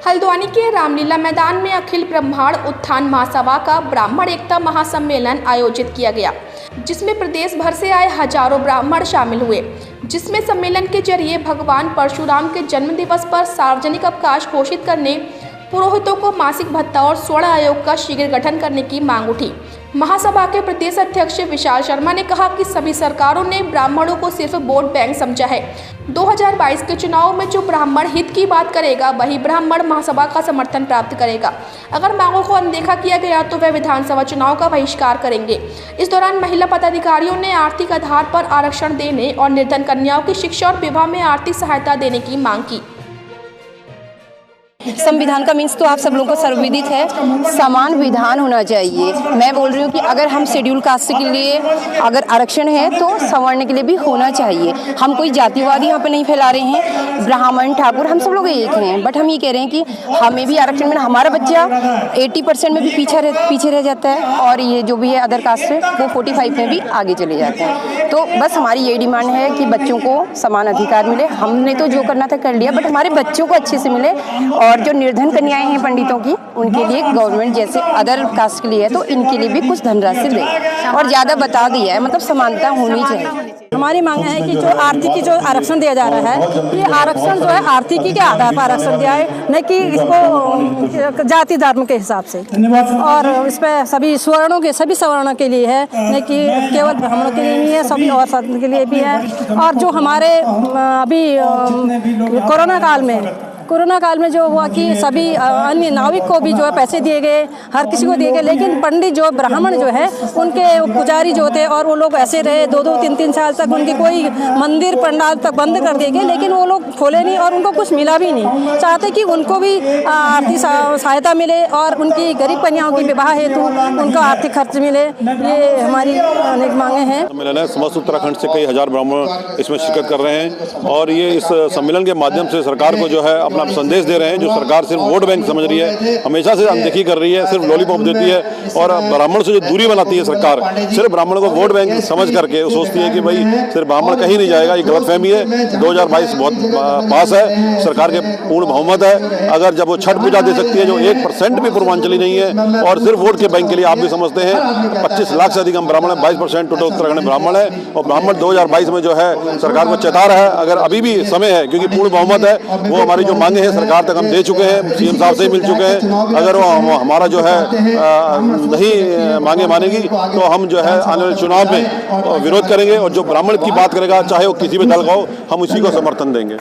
हल्द्वानी के रामलीला मैदान में अखिल ब्रह्मांड उत्थान महासभा का ब्राह्मण एकता महासम्मेलन आयोजित किया गया, जिसमें प्रदेश भर से आए हजारों ब्राह्मण शामिल हुए। जिसमें सम्मेलन के जरिए भगवान परशुराम के जन्म दिवस पर सार्वजनिक अवकाश घोषित करने, पुरोहितों को मासिक भत्ता और स्वर्ण आयोग का शीघ्र गठन करने की मांग उठी। महासभा के प्रदेश अध्यक्ष विशाल शर्मा ने कहा कि सभी सरकारों ने ब्राह्मणों को सिर्फ वोट बैंक समझा है। 2022 के चुनाव में जो ब्राह्मण हित की बात करेगा वही ब्राह्मण महासभा का समर्थन प्राप्त करेगा। अगर मांगों को अनदेखा किया गया तो वे विधानसभा चुनाव का बहिष्कार करेंगे। इस दौरान महिला पदाधिकारियों ने आर्थिक आधार पर आरक्षण देने और निर्धन कन्याओं की शिक्षा और विवाह में आर्थिक सहायता देने की मांग की। संविधान का मीन्स तो आप सब लोगों को सर्वविदित है, समान विधान होना चाहिए। मैं बोल रही हूँ कि अगर हम शेड्यूल कास्ट के लिए अगर आरक्षण है तो सवर्ण के लिए भी होना चाहिए। हम कोई जातिवाद यहाँ पे नहीं फैला रहे हैं, ब्राह्मण ठाकुर हम सब लोग एक हैं, बट हम ये कह रहे हैं कि हमें भी आरक्षण मिला। हमारा बच्चा 80% में भी पीछे रह जाता है और ये जो भी है अदर कास्ट है वो 45 में भी आगे चले जाते हैं। तो बस हमारी यही डिमांड है कि बच्चों को समान अधिकार मिले। हमने तो जो करना था कर लिया, बट हमारे बच्चों को अच्छे से मिले। और जो निर्धन कन्याएं हैं पंडितों की, उनके लिए गवर्नमेंट जैसे अदर कास्ट के लिए है तो इनके लिए भी कुछ धनराशि दे और ज़्यादा बता दिया है, मतलब समानता होनी चाहिए। हमारी मांग है कि जो आर्थिकी जो आरक्षण दिया जा रहा है, ये आरक्षण जो है आर्थिकी के आधार पर आरक्षण दिया है, न कि इसको जाति धर्म के हिसाब से। और इस पर सभी सवर्णों के लिए है, न कि केवल ब्राह्मणों के लिए नहीं है, सभी और के लिए भी है। और जो हमारे अभी कोरोना काल में जो हुआ कि सभी अन्य नाविक को भी जो है पैसे दिए गए, हर किसी को दिए गए, लेकिन पंडित जो ब्राह्मण जो है उनके पुजारी जो थे और वो लोग ऐसे रहे 2-2, 3-3 साल तक। उनके कोई मंदिर पंडाल तक बंद कर दिए गए, लेकिन वो लोग खोले नहीं और उनको कुछ मिला भी नहीं। चाहते कि उनको भी आर्थिक सहायता मिले और उनकी गरीब कन्याओं की विवाह हेतु उनका आर्थिक खर्च मिले। ये हमारी अनेक मांगे हैं। सम्मेलन है, समस्त उत्तराखंड से कई हजार ब्राह्मण इसमें शिरकत कर रहे हैं और ये इस सम्मेलन के माध्यम से सरकार को जो है अपना संदेश दे रहे हैं। जो सरकार सिर्फ वोट बैंक समझ रही है, हमेशा से अनदेखी कर रही है, सिर्फ लॉलीपॉप देती है और ब्राह्मण से जो दूरी बनाती है सरकार, सिर्फ ब्राह्मण को वोट बैंक समझ करके सोचती है कि भाई सिर्फ ब्राह्मण कहीं नहीं जाएगा। ये गलतफहमी है। 2022 बहुत पास है, सरकार के पूर्ण बहुमत है। अगर जब वो छठ पूजा दे सकती है जो 1% भी पूर्वांचली नहीं है और सिर्फ वोट के बैंक के लिए आप भी समझते हैं 25 लाख से अधिक हम ब्राह्मण है, 22% टोटल उत्तराखंड में ब्राह्मण है और ब्राह्मण 2022 में जो है सरकार को चेता रहा है। अगर अभी भी समय है, क्योंकि पूर्ण बहुमत है, वो हमारी जो मांगे हैं सरकार तक हम दे चुके हैं, सीएम साहब से मिल चुके हैं। अगर वो हमारा जो है नहीं मांगे मानेगी तो हम जो है आने वाले चुनाव में विरोध करेंगे और जो ब्राह्मण की बात करेगा चाहे वो किसी भी दल का हो, हम उसी को समर्थन देंगे।